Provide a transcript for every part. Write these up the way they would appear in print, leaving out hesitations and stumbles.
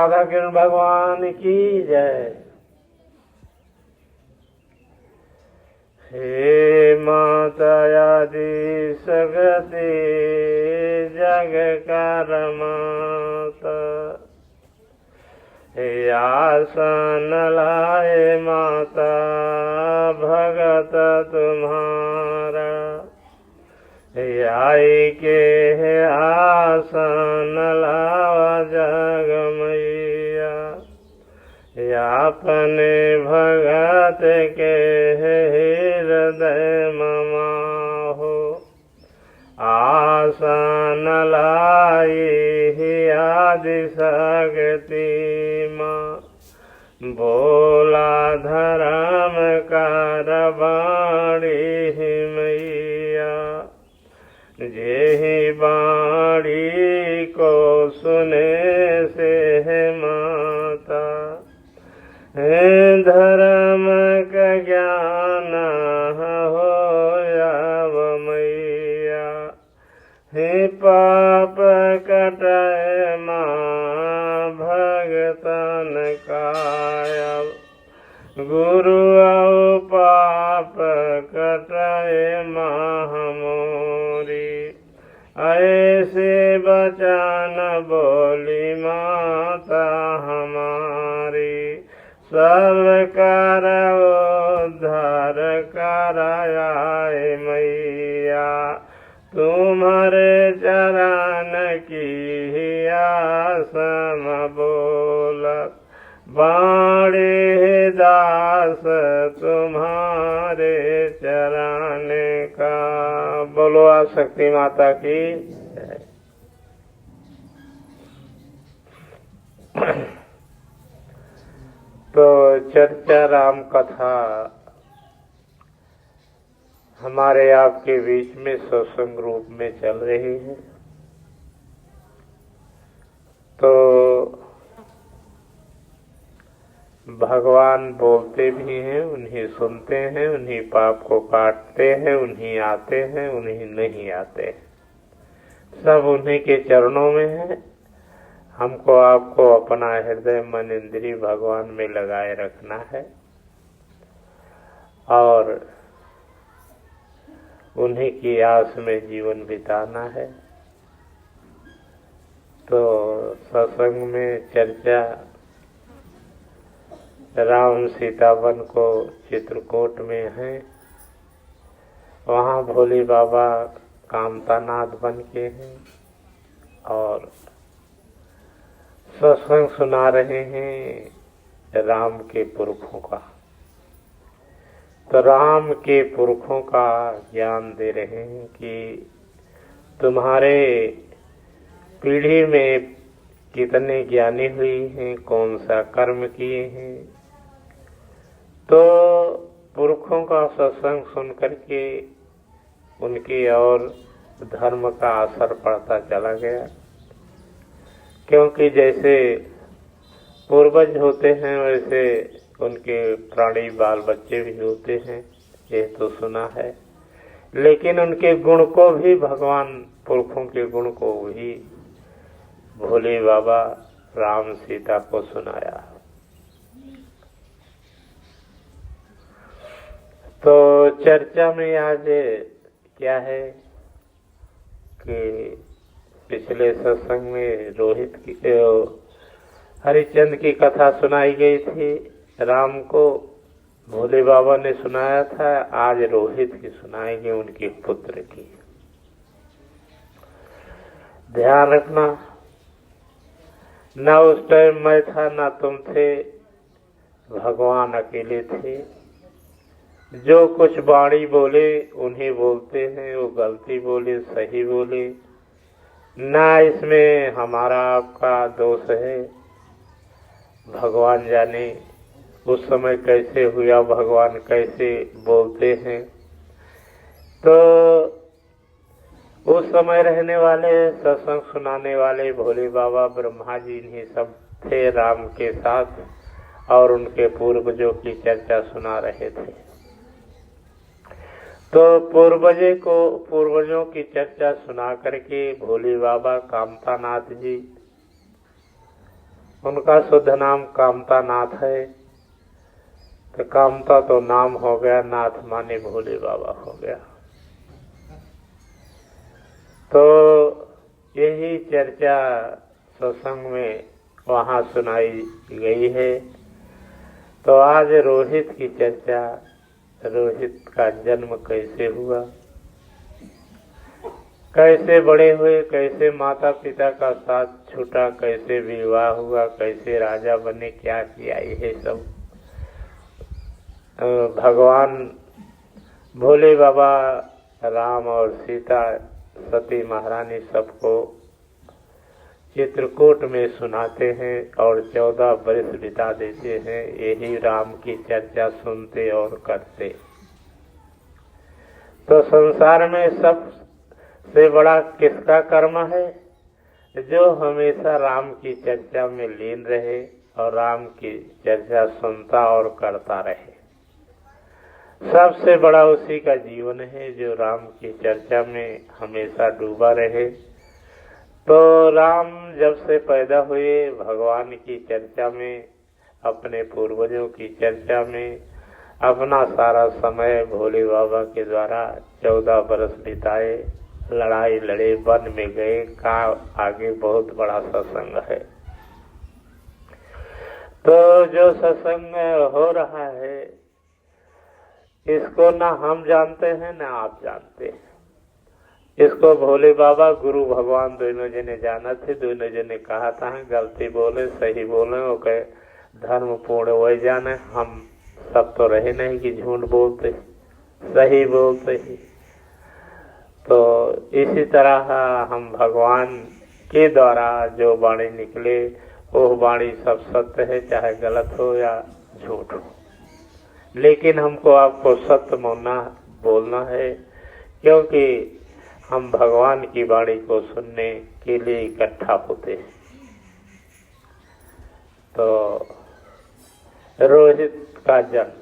राधा कृष्ण भगवान की जय। हे माता आदि सगति जग कर माता, हे आसन लाए माता भगत तुम्हारा, आई के आसन लावा जग मैया, अपने भगत के हृदय ममाहो, आसन लाई आदि शक्ति माँ, बोला धर्म कारवाणी मैया, जेहि बाणी को सुने से माता, धर्म का ज्ञान होया मैया, हे पाप कटाए माँ भगतन काया, गुरु आओ पाप कटाए माँ मोरी, ऐसे बचान बोली माता हमारी, सब कर उद्धार कराए मैया, तुम्हारे चरण की आसम बोल, बाणी दास तुम्हारे चरण का। बोलो आशक्ति माता की जय। तो चर्चा राम कथा हमारे आपके बीच में सत्संग रूप में चल रही है। तो भगवान बोलते भी हैं, उन्हीं सुनते हैं, उन्हीं पाप को काटते हैं, उन्हीं आते हैं, उन्हीं नहीं आते, सब उन्हीं के चरणों में है। हमको आपको अपना हृदय मन इंद्रिय भगवान में लगाए रखना है और उन्हीं की आस में जीवन बिताना है। तो सत्संग में चर्चा राम सीतावन को चित्रकूट में है, वहाँ भोले बाबा कामतानाथ बन के हैं और सत्संग सुना रहे हैं राम के पुरखों का। तो राम के पुरखों का ज्ञान दे रहे हैं कि तुम्हारे पीढ़ी में कितने ज्ञानी हुई हैं, कौन सा कर्म किए हैं। तो पुरखों का सत्संग सुन करके उनके और धर्म का असर पड़ता चला गया, क्योंकि जैसे पूर्वज होते हैं वैसे उनके प्राणी बाल बच्चे भी होते हैं, ये तो सुना है। लेकिन उनके गुण को भी भगवान पुरखों के गुण को भी भोले बाबा राम सीता को सुनाया। तो चर्चा में आज क्या है कि पिछले सत्संग में रोहित की हरिश्चंद्र की कथा सुनाई गई थी, राम को भोले बाबा ने सुनाया था। आज रोहित की सुनाएंगे, उनके पुत्र की। ध्यान रखना, ना उस टाइम मैं था ना तुम थे, भगवान अकेले थे। जो कुछ वाणी बोले उन्हें बोलते हैं, वो गलती बोले सही बोले, ना इसमें हमारा आपका दोष है। भगवान जाने उस समय कैसे हुआ, भगवान कैसे बोलते हैं। तो उस समय रहने वाले सत्संग सुनाने वाले भोले बाबा ब्रह्मा जी इन्हीं सब थे राम के साथ, और उनके पूर्वजों की चर्चा सुना रहे थे। तो पूर्वजों की चर्चा सुना करके भोले बाबा कामतानाथ जी उनका शुद्ध नाम कामता नाथ है। तो कामता तो नाम हो गया, नाथ माने भोले बाबा हो गया। तो यही चर्चा सत्संग में वहाँ सुनाई गई है। तो आज रोहित की चर्चा, रोहित का जन्म कैसे हुआ, कैसे बड़े हुए, कैसे माता पिता का साथ छूटा, कैसे विवाह हुआ, कैसे राजा बने, क्या किया, यही सब भगवान भोले बाबा, राम और सीता, सती महारानी सबको चित्रकूट में सुनाते हैं और 14 वर्ष बिता देते हैं यही राम की चर्चा सुनते और करते। तो संसार में सबसे बड़ा किसका कर्म है? जो हमेशा राम की चर्चा में लीन रहे और राम की चर्चा सुनता और करता रहे। सबसे बड़ा उसी का जीवन है जो राम की चर्चा में हमेशा डूबा रहे। तो राम जब से पैदा हुए भगवान की चर्चा में, अपने पूर्वजों की चर्चा में अपना सारा समय भोले बाबा के द्वारा 14 वर्ष बिताए, लड़ाई लड़े, वन में गए, का आगे बहुत बड़ा सत्संग है। तो जो सत्संग हो रहा है इसको ना हम जानते हैं ना आप जानते हैं। इसको भोले बाबा गुरु भगवान दोनों जने जाना थे। दोनों जने कहा था गलती बोले सही बोले ओके धर्म पूर्ण वही जाने। हम सब तो रहे नहीं कि झूठ बोलते, सही बोलते ही। तो इसी तरह हम भगवान के द्वारा जो वाणी निकले वो वाणी सब सत्य है, चाहे गलत हो या झूठ हो। लेकिन हमको आपको सत्य बोलना है, क्योंकि हम भगवान की वाणी को सुनने के लिए इकट्ठा होते हैं। तो रोहित का जन्म,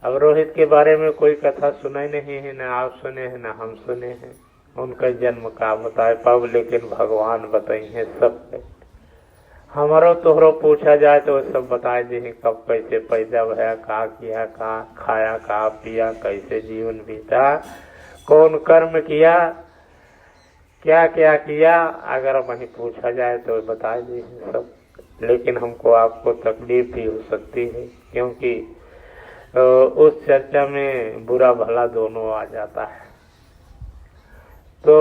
अब रोहित के बारे में कोई कथा सुनाई नहीं है, ना आप सुने हैं ना हम सुने हैं। उनका जन्म का बताए पाओ, लेकिन भगवान बताई है सब। हमारो तोहरो पूछा जाए तो सब बताए दी कब कैसे पैदा भया, का किया, का खाया, का पिया, कैसे जीवन बीता, कौन कर्म किया, क्या क्या किया, अगर वहीं पूछा जाए तो बता दी सब। लेकिन हमको आपको तकलीफ भी हो सकती है, क्योंकि उस चर्चा में बुरा भला दोनों आ जाता है। तो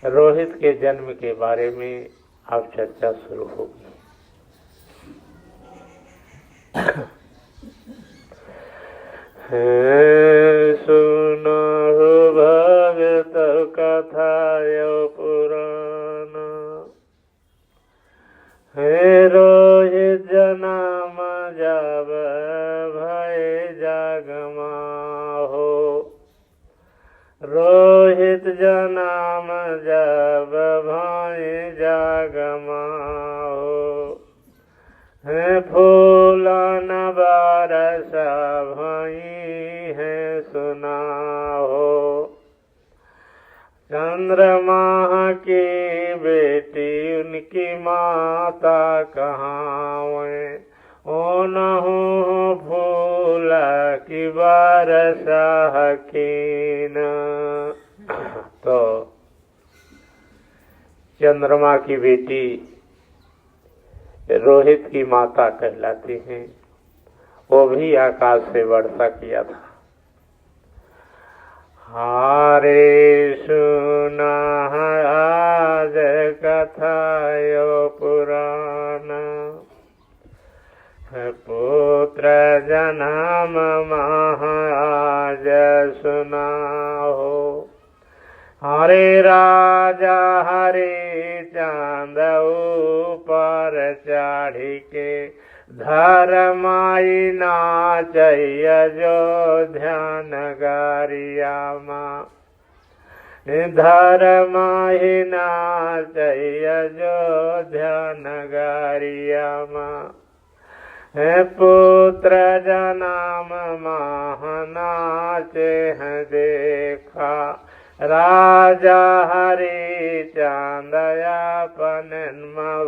रोहित के जन्म के बारे में अब चर्चा शुरू होगी। सुनो भगत कथा यो पुराण, रोहित जन्म जब भय जगमा हो, रोहित जन्म जब भय जगमा हो, फूलन बरस भई है सुना हो, चंद्रमा की बेटी उनकी माता कहावे, ओ नहु फूल की बरसा हकीन। तो चंद्रमा की बेटी रोहित की माता कहलाती हैं। वो भी आकाश से वर्षा किया था। हारे सुना आज कथा यो पुराण, पुत्र जन्म महाराज सुना हो, हरे राजा हरे चांद ऊपर चढ़ी के, धर्माई नाचय अयोध्या नगरिया माँ, धर्माई नाचय अयोध्या नगरिया माँ, पुत्र जन्म महानाचे हैं देखा, राजा हरिचंद अपन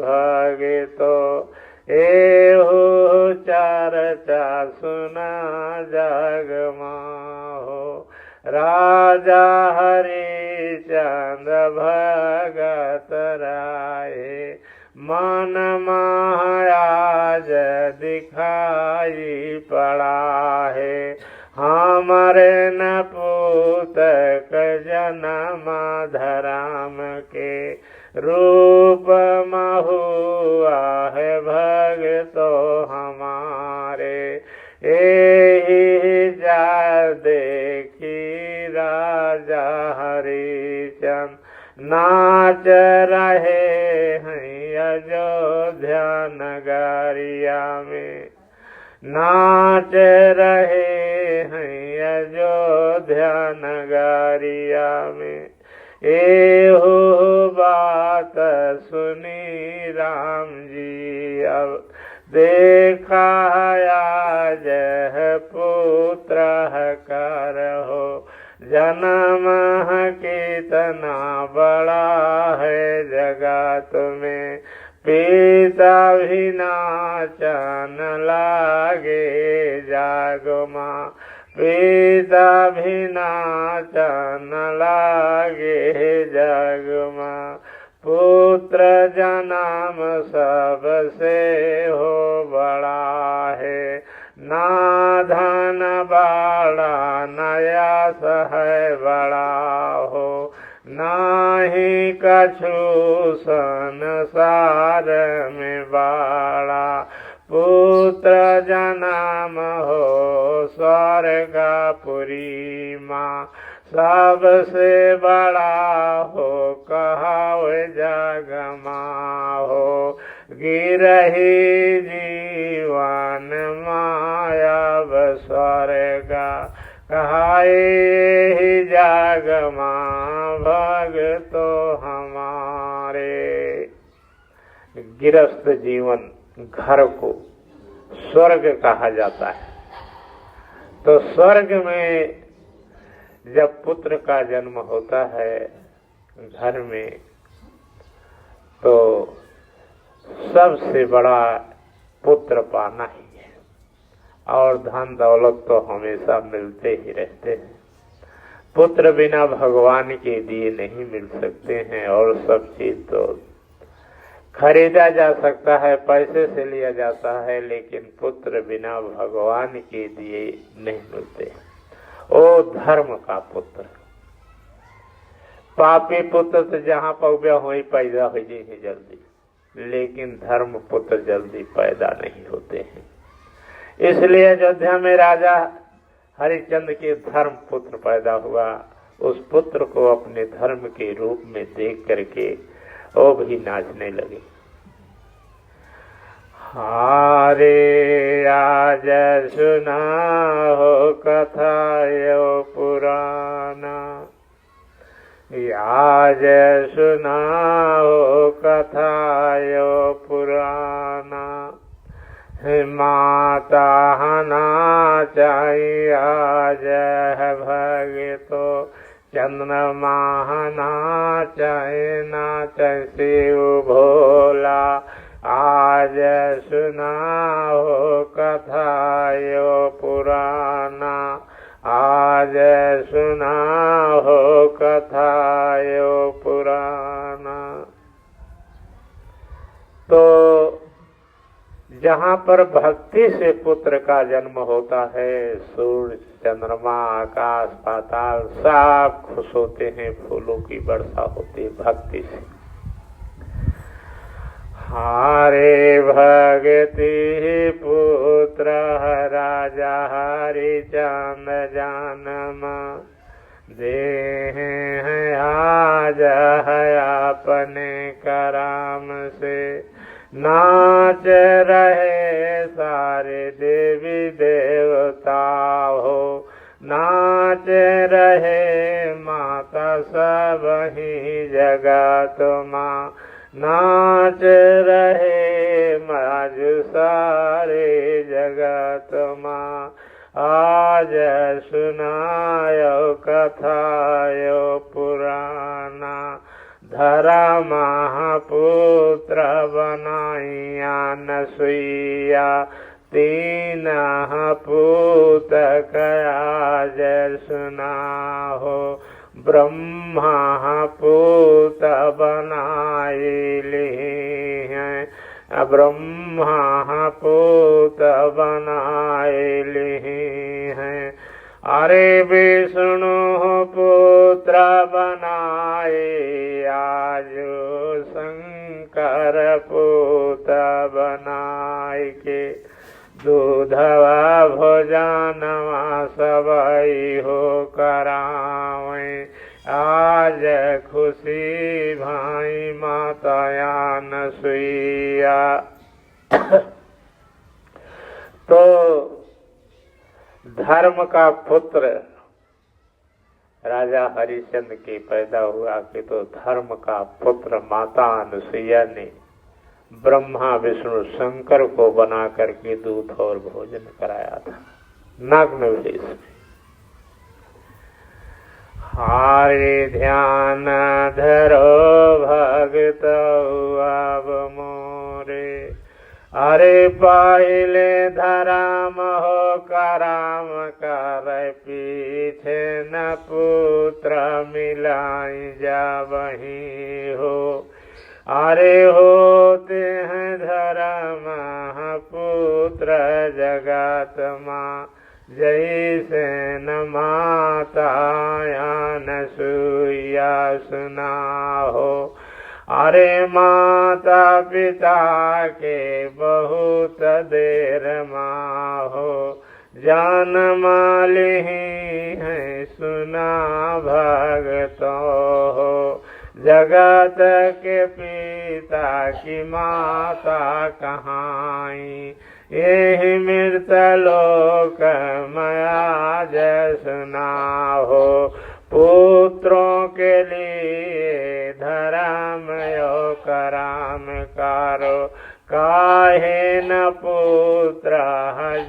भगितो एहु चर्चा सुना जग माहो। राजा हरिचंद भगत राये मन महायाज दिखाई पड़ा है। हमारे न पूतक जन्म धराम के रूप महुआ है भगतो हमारे। एहि जा देखी राजा हरिचंद नाच रहे हैं अयोध्या नगरिया में। नाच रहे हैं अयोध्या नगरिया में। एहु बात सुनी राम जी अब देखा आज पुत्र कर हो। जन्म कितना बड़ा है जगत में। पिता भी नाचन लागे जागो माँ। पिता भी नाचन लागे जग माँ। पुत्र जन्म सबसे हो बड़ा है। ना धन बड़ा नया है बड़ा हो। नाही कछु संसार में बाड़ा। पुत्र जन्म हो स्वर्गपुरी माँ। सबसे बड़ा हो कहाव जग माहो। गिरही जीवन माया स्वर्गा कहाए जग माँ भगतो हमारे। गिरस्थ जीवन घर को स्वर्ग कहा जाता है। तो स्वर्ग में जब पुत्र का जन्म होता है घर में तो सबसे बड़ा पुत्र पाना ही है। और धन दौलत तो हमेशा मिलते ही रहते हैं। पुत्र बिना भगवान के दिए नहीं मिल सकते हैं। और सब चीज तो खरीदा जा सकता है, पैसे से लिया जाता है, लेकिन पुत्र बिना भगवान के दिए नहीं मिलते। ओ धर्म का पुत्र। पापी पुत्र तो जहाँ पौबे हो पैदा हो जाए जल्दी, लेकिन धर्म पुत्र जल्दी पैदा नहीं होते हैं। इसलिए अयोध्या में राजा हरिचंद्र के धर्म पुत्र पैदा हुआ। उस पुत्र को अपने धर्म के रूप में देख करके वो भी नाचने लगे। हारे आज सुना हो कथा यो पुराना। आज सुना हो कथा यो पुराना। माता नाच आज भगतो। चंद्रमा नाच नाच शिव भोला। आज सुना हो कथा यो पुराना। आज सुना हो कथा यो पुराना। तो जहाँ पर भक्ति से पुत्र का जन्म होता है, सूर्य चंद्रमा आकाश पाताल सब खुश होते हैं। फूलों की वर्षा होती है भक्ति से। हारे भगति पुत्र राजा हरिचंद जन्म। देह आज है अपने कराम से। नाच रहे सारे देवी देवता हो। नाच रहे माता सब ही जगत माँ। नाच रहे माज सारे जगत माँ। आज आज सुनायो कथायो पुराना, धरा महापुत्र बनाइया नसुइया, तीन पूत आज सुनाहो, ब्रह्मा पूत बनाए ली हैं, ब्रह्मा पूत बनाए ली हैं। अरे विष्णु पुत्र बनाए आज, शंकर पुत बनाए के, दूधवा भोजनवा सबई हो करावे, आज खुशी भाई माताया नसुइया। तो धर्म का पुत्र राजा हरिश्चंद्र के पैदा हुआ कि तो धर्म का पुत्र माता अनुसुईया ने ब्रह्मा विष्णु शंकर को बना करके दूध और भोजन कराया था नग्न वेश में। हारे ध्यान धरो भगत अब मोरे, अरे पहले धराम हो कराम कर, पीछे न पुत्र मिलाई जा वही हो, अरे होते हैं धर्म पुत्र जगत माँ, जैसे न माता या नसुइया सुना हो, अरे माता पिता के बहुत देर माँ हो, जान माली है सुना भगतो हो, जगत के पिता की माता कहाई, यही मृत लोक माया सुना हो, पुत्रों के लिए धर्म यो कराम कारो, काहे न पुत्र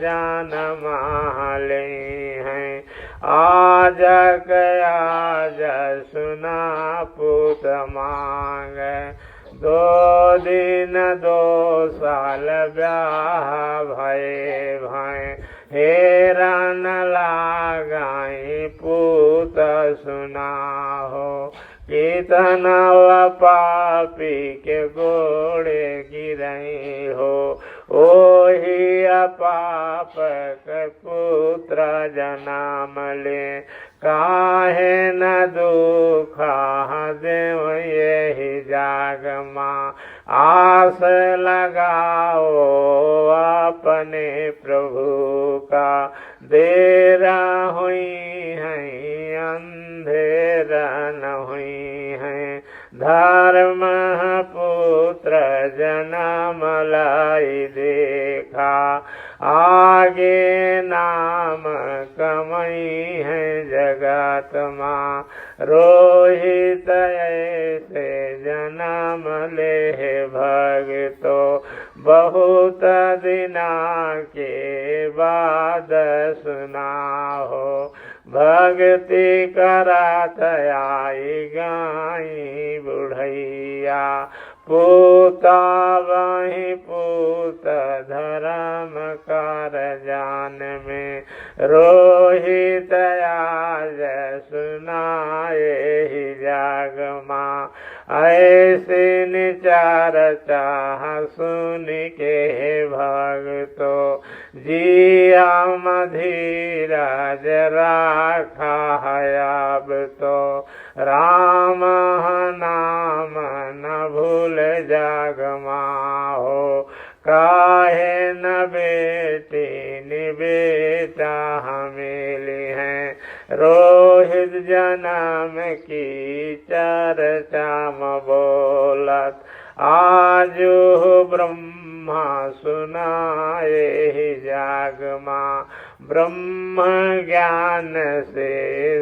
जान माले हैं, आज आज सुना पुत मांग, 2 दिन 2 साल ब्याह भये भय, हेरा न लगाई पुत सुना हो, कितना पापी के गोड़े गिरई हो, ओही पाप के पुत्र जन्म ले, काहे न दुख देव यही जाग माँ, आस लगाओ अपने प्रभु का, देरा हुई है अंधेरा न हुई है, धर्म पुत्र जन्म लाई देखा, आगे नाम कमई है जगत माँ, रोहित ऐसे जन्म ले भगतो, बहुत दिना के बाद सुना हो, भक्ति करात आई गाई बुढ़ैया, पूता वही पूत धर्म कर जान में, रोहित आज सुनाए ही जाग माँ, ऐसे निचार चाह सुन के भगतो, जिया मधीराज राखा अब तो, राम नाम न भूल जाग माँ हो, काहे न बेटी नि बेटा हमेली हैं, रोहित जन्म की चर्चा बोलत, आजू ब्रह्मा सुनाए जाग माँ, ब्रह्म ज्ञान से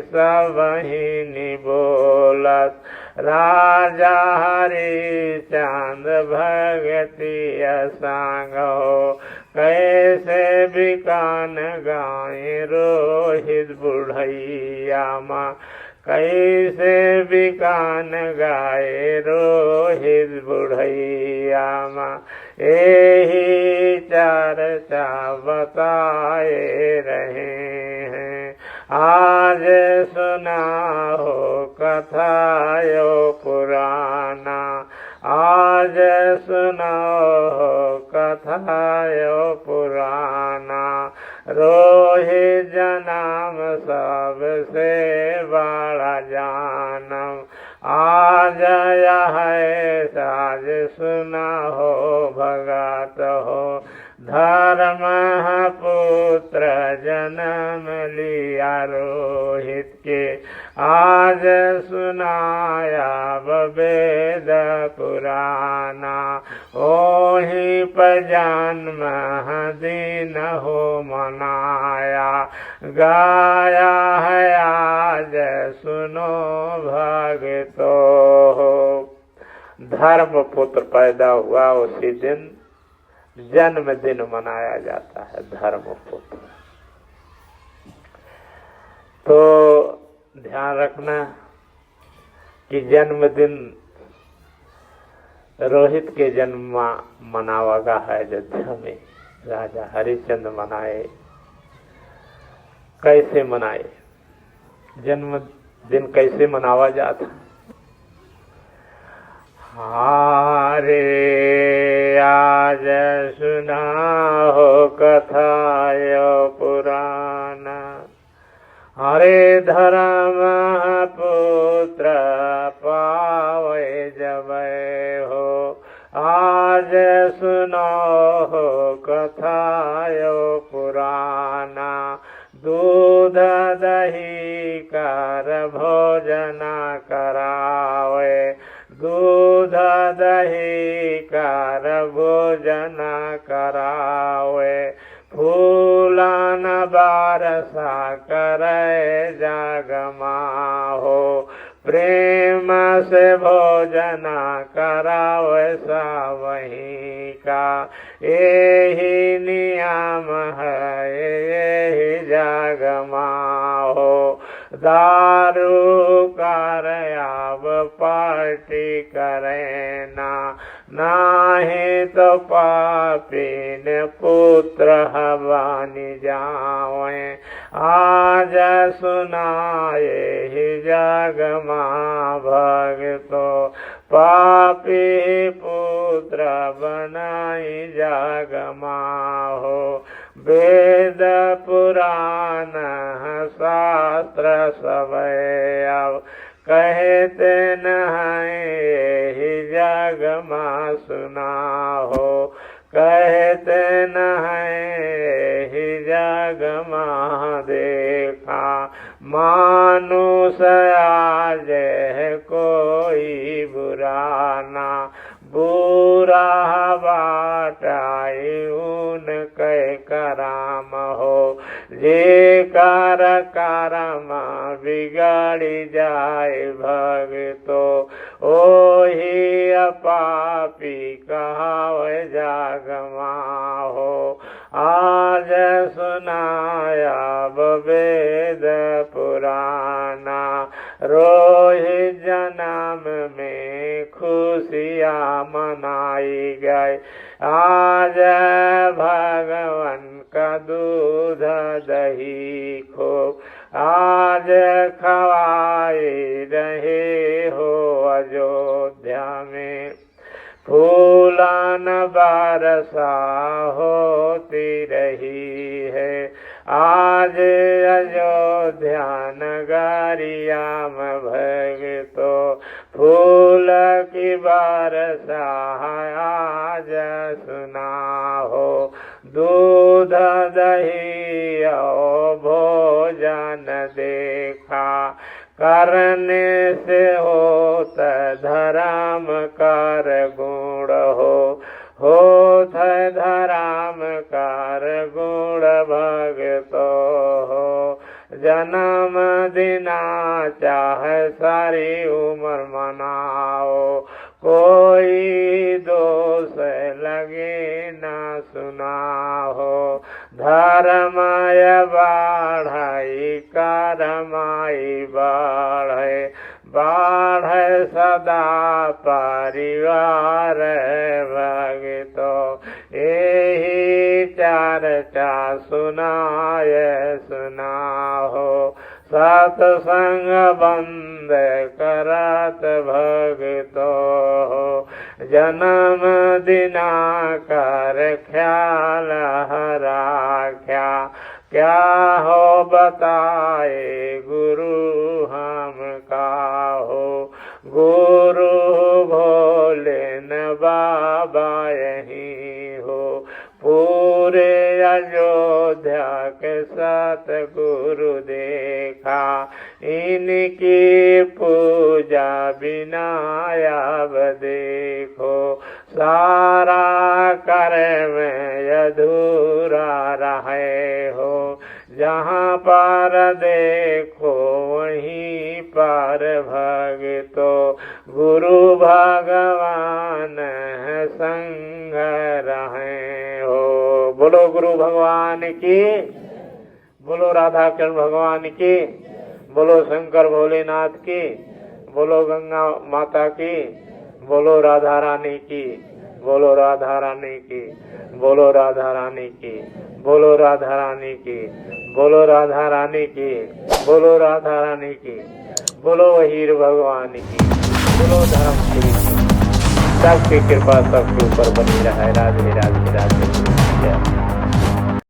सब ही निबोलत, राजा हरिश्चंद्र भगति सांग हो, कैसे भी गान गाए रोहित बुढ़ैया माँ, कैसे भी गान गाए रोहित बुढ़ैया माँ। यही चर्चा बताए रहे हैं, आज सुनाओ कथायो पुराना, आज सुनाओ कथायो पुराना। रोहित जन्म सबसे बड़ा जानम, आज यह साज सुनाओ भगत हो। धर्म पुत्र जन्म लिया रोहित के, आज सुनाया वेद पुराना। ओही पर जन्म दिन हो मनाया, गाया है आज सुनो भगतो हो। धर्म पुत्र पैदा हुआ उसी दिन जन्मदिन मनाया जाता है, धर्म पुत्र। तो ध्यान रखना कि जन्मदिन रोहित के जन्म मनावागा है अयोध्या में। राजा हरिश्चंद्र मनाए, कैसे मनाए, जन्मदिन कैसे मनावा जाता। हारे आज सुनाओ कथायो पुराना, हरे धर्म पुत्र पावे जबै हो। आज सुनाओ कथायो पुराना, दूध दही कर भोजना करावे, दूध दही कर भोजना करावे। फूलन बारसा करे जागमा हो, प्रेम से भोजना करावे सा वहीं का। यही नियम है यही जागमा हो, दारू कर अब पार्टी करे ना, नाही तो पापी ने पुत्र हवानी जावे। आज सुनाए ही जगमा भगतो, पापी पुत्र बनाई जगमा हो। वेद पुराण शास्त्र सब अब कहते नहीं जगमा सुनाओ, कहते नहीं जगमा देखा। मानुष आज कोई बुरा ना, बुरा बाटाई उनके कराम हो। जे कर करम बिगड़ी जाए भगतो, ओही पापी कहावे जागमा हो। आज सुनाया वेद पुराना, रोहित जन्म में खुशियाँ मनाई गई। आज भगवान का दूध दही खूब आज खवाई रहे हो अयोध्या में। फूलन बरसा होती रही है आज अयोध्या नगरिया में भगतो। फूल की बरसा आज सुनाओ, दूध दही और भोजन देखा। करने से होत धर्म कर गुण होत धर्म कर गुण भगतो हो। जन्म दिना चाहे सारी उम्र मनाओ, कोई दोष लगे ना सुनाओ। धर्मय बाढ़ई करमाई बाढ़े बाढ़ सदा परिवार भगतो यही चर्चा सुनाय सुनाहो सत्संग बंद करत भगतो जन्म दिना कर ख्याल राख्या क्या हो बताए गुरु हम का हो गुरु भोले न बाबा यही हो पूरे अयोध्या के साथ गुरु देखा इनकी पूजा बिना अब देखो सारा कर्म अधूरा रहे हो जहाँ पर देखो वहीं पर भगतो गुरु भगवान संग रहे हो। बोलो गुरु भगवान की, बोलो राधा कृष्ण भगवान की, बोलो शंकर भोलेनाथ की, बोलो गंगा माता की, बोलो राधा रानी की, बोलो राधा रानी की, बोलो राधा रानी की, बोलो राधा रानी की, बोलो राधा रानी की, बोलो राधा रानी की, बोलो हीर भगवान की, बोलो धर्म की। सबकी कृपा सबके ऊपर बनी रहे। राधे राधे राधे।